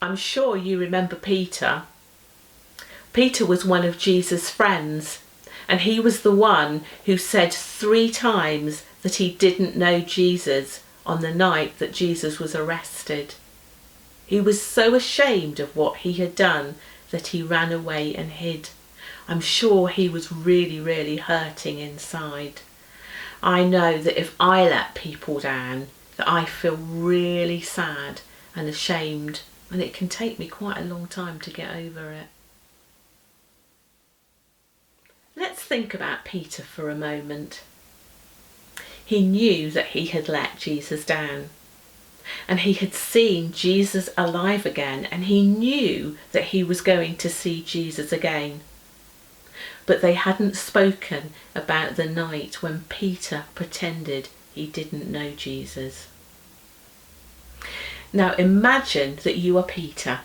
I'm sure you remember Peter. Peter was one of Jesus' friends, and he was the one who said 3 times that he didn't know Jesus on the night that Jesus was arrested. He was so ashamed of what he had done that he ran away and hid. I'm sure he was really, really hurting inside. I know that if I let people down, that I feel really sad and ashamed, and it can take me quite a long time to get over it. Let's think about Peter for a moment. He knew that he had let Jesus down, and he had seen Jesus alive again, and he knew that he was going to see Jesus again. But they hadn't spoken about the night when Peter pretended he didn't know Jesus. Now imagine that you are Peter.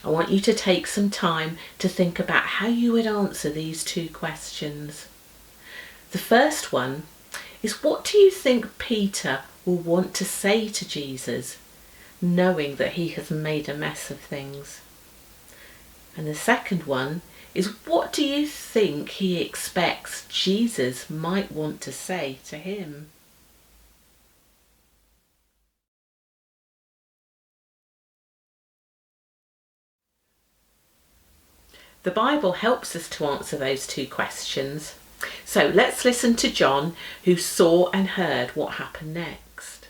I want you to take some time to think about how you would answer these 2 questions. The first one is, what do you think Peter will want to say to Jesus, knowing that he has made a mess of things? And the second one is, what do you think he expects Jesus might want to say to him? The Bible helps us to answer those 2 questions. So let's listen to John, who saw and heard what happened next.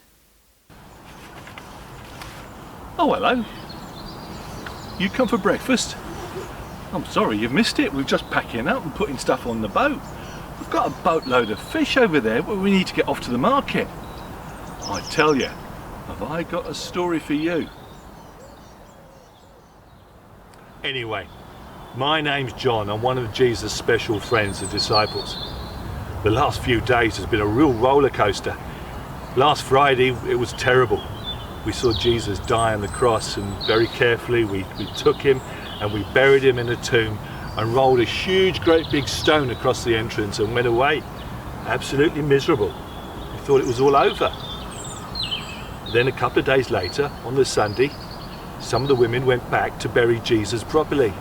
Oh, hello. You come for breakfast? I'm sorry you've missed it. We're just packing up and putting stuff on the boat. We've got a boatload of fish over there, but we need to get off to the market. I tell you, have I got a story for you. Anyway, my name's John. I'm one of Jesus' special friends, the disciples. The last few days has been a real roller coaster. Last Friday, it was terrible. We saw Jesus die on the cross, and very carefully we took him and we buried him in a tomb and rolled a huge, great big stone across the entrance and went away. Absolutely miserable. We thought it was all over. Then a couple of days later, on the Sunday, some of the women went back to bury Jesus properly.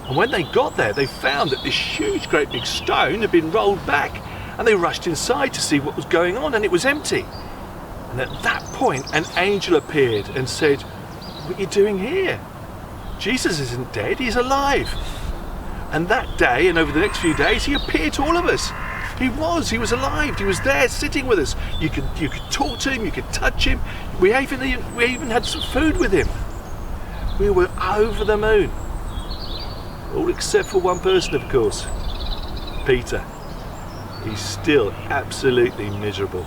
And when they got there, they found that this huge, great big stone had been rolled back, and they rushed inside to see what was going on, and it was empty. And at that point, an angel appeared and said, "What are you doing here? Jesus isn't dead, he's alive." And that day, and over the next few days, he appeared to all of us. He was alive, he was there sitting with us. You could talk to him, you could touch him. We even had some food with him. We were over the moon. All except for one person, of course, Peter. He's still absolutely miserable.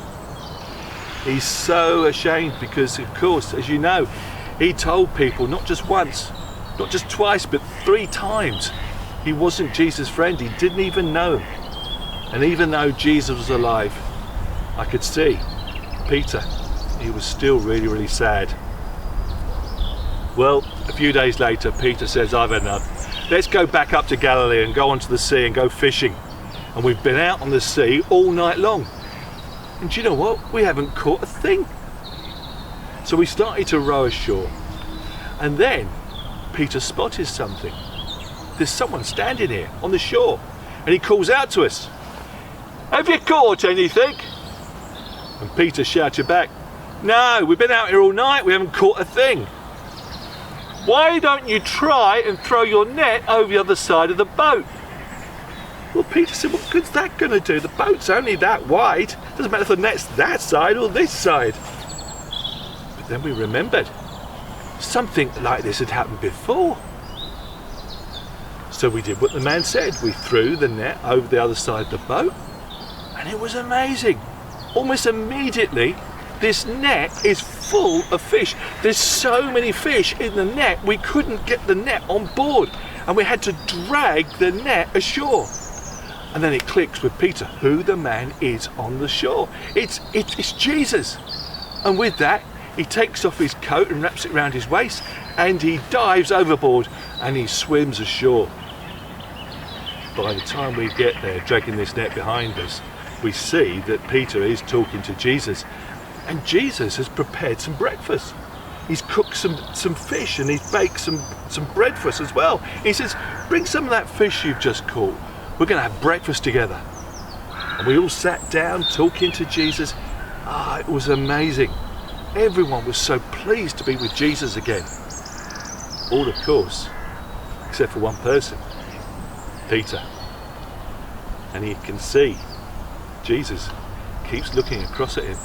He's so ashamed because, of course, as you know, he told people not just once, not just twice, but 3 times he wasn't Jesus' friend. He didn't even know him. And even though Jesus was alive, I could see Peter, he was still really, really sad. Well, a few days later, Peter says, "I've had enough. Let's go back up to Galilee and go onto the sea and go fishing." And we've been out on the sea all night long. And do you know what? We haven't caught a thing. So we started to row ashore. And then Peter spotted something. There's someone standing here on the shore. And he calls out to us, "Have you caught anything?" And Peter shouted back, "No, we've been out here all night. We haven't caught a thing." "Why don't you try and throw your net over the other side of the boat?" Well, Peter said, "What good's that going to do? The boat's only that wide. Doesn't matter if the net's that side or this side." But then we remembered something like this had happened before. So we did what the man said. We threw the net over the other side of the boat, and it was amazing. Almost immediately, this net is full of fish. There's so many fish in the net, we couldn't get the net on board, and we had to drag the net ashore. And then it clicks with Peter who the man is on the shore. It's Jesus. And with that, he takes off his coat and wraps it around his waist, and he dives overboard and he swims ashore. By the time we get there, dragging this net behind us, we see that Peter is talking to Jesus, and Jesus has prepared some breakfast. he's cooked some fish and he's baked some bread for us as well. He says, bring some of that fish you've just caught. We're going to have breakfast together. And we all sat down talking to Jesus. It was amazing. Everyone was so pleased to be with Jesus again. All, of course, except for one person, Peter. And he can see Jesus keeps looking across at him.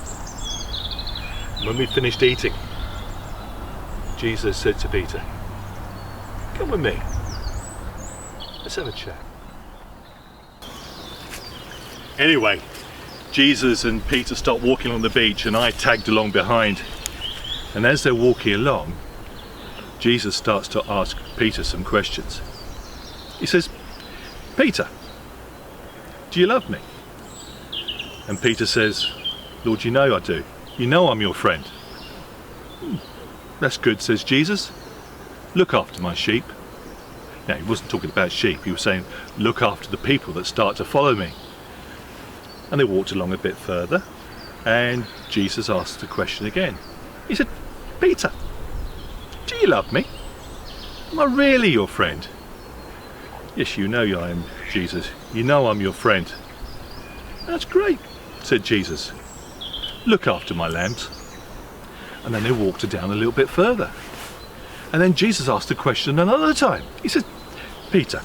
When we finished eating, Jesus said to Peter, come with me. Let's have a chat. Anyway, Jesus and Peter start walking on the beach and I tagged along behind. And as they're walking along, Jesus starts to ask Peter some questions. He says, Peter, do you love me? And Peter says, Lord, you know I do. You know I'm your friend. That's good, says Jesus. Look after my sheep. Now, he wasn't talking about sheep. He was saying, look after the people that start to follow me. And they walked along a bit further, and Jesus asked the question again. He said, Peter, do you love me? Am I really your friend? Yes, you know I am, Jesus. You know I'm your friend. That's great, said Jesus. Look after my lambs. And then they walked down a little bit further. And then Jesus asked the question another time. He said, Peter,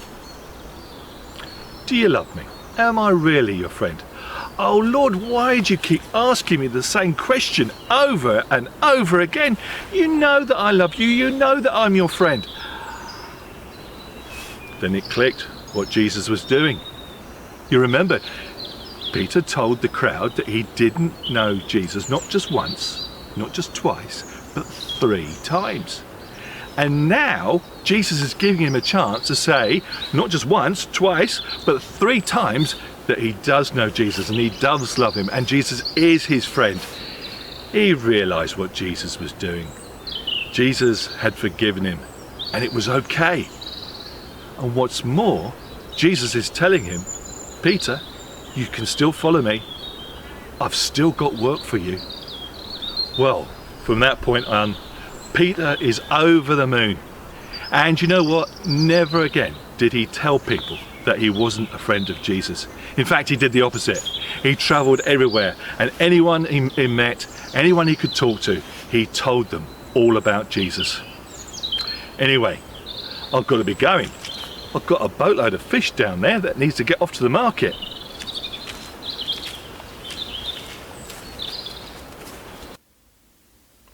do you love me? Am I really your friend? Oh Lord, why do you keep asking me the same question over and over again? You know that I love you. You know that I'm your friend. Then it clicked what Jesus was doing. You remember, Peter told the crowd that he didn't know Jesus not just once, not just twice, but 3 times. And now Jesus is giving him a chance to say, not just once, twice, but 3 times, that he does know Jesus and he does love him and Jesus is his friend. He realised what Jesus was doing. Jesus had forgiven him and it was okay. And what's more, Jesus is telling him, Peter, you can still follow me. I've still got work for you. Well, from that point on, Peter is over the moon. And you know what? Never again did he tell people that he wasn't a friend of Jesus. In fact, he did the opposite. He travelled everywhere, and anyone he met, anyone he could talk to, he told them all about Jesus. Anyway, I've got to be going. I've got a boatload of fish down there that needs to get off to the market.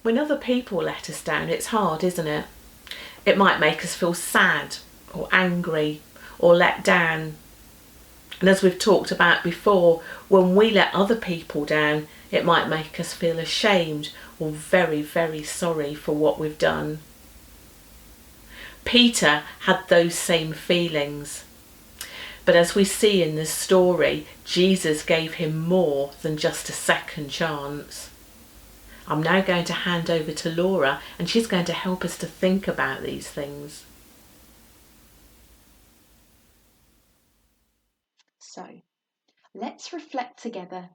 When other people let us down, it's hard, isn't it? It might make us feel sad or angry or let down. And as we've talked about before, when we let other people down, it might make us feel ashamed or very, very sorry for what we've done. Peter had those same feelings. But as we see in this story, Jesus gave him more than just a second chance. I'm now going to hand over to Laura and she's going to help us to think about these things. So, let's reflect together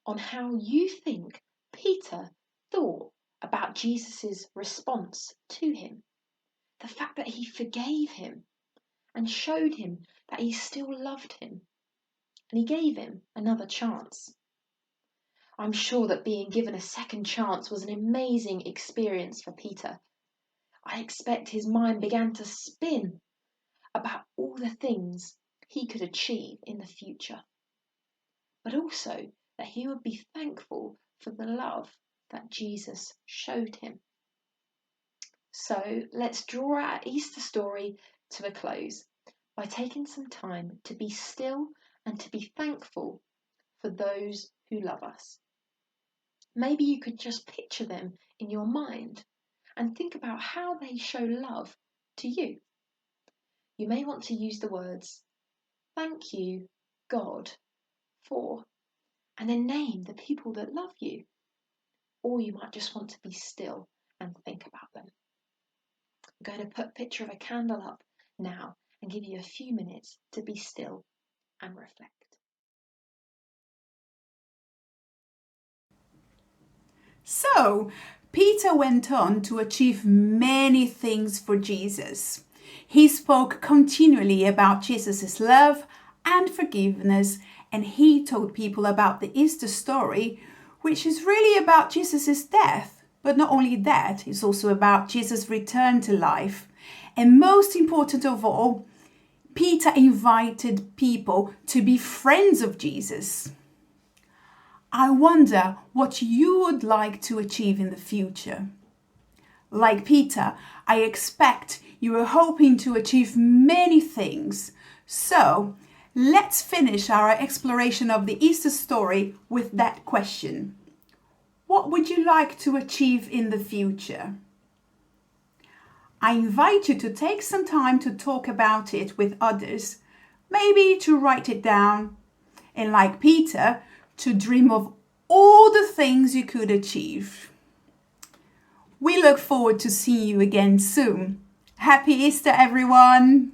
on how you think Peter thought about Jesus' response to him. The fact that he forgave him and showed him that he still loved him. And he gave him another chance. I'm sure that being given a second chance was an amazing experience for Peter. I expect his mind began to spin about all the things he could achieve in the future, but also that he would be thankful for the love that Jesus showed him. So let's draw our Easter story to a close by taking some time to be still and to be thankful for those who love us. Maybe you could just picture them in your mind and think about how they show love to you. You may want to use the words, thank you, God, for, and then name the people that love you. Or you might just want to be still and think about them. I'm going to put a picture of a candle up now and give you a few minutes to be still and reflect. So, Peter went on to achieve many things for Jesus. He spoke continually about Jesus' love and forgiveness, and he told people about the Easter story, which is really about Jesus' death. But not only that, it's also about Jesus' return to life. And most important of all, Peter invited people to be friends of Jesus. I wonder what you would like to achieve in the future. Like Peter, I expect you are hoping to achieve many things. So, let's finish our exploration of the Easter story with that question. What would you like to achieve in the future? I invite you to take some time to talk about it with others, maybe to write it down, and like Peter, to dream of all the things you could achieve. We look forward to seeing you again soon. Happy Easter, everyone!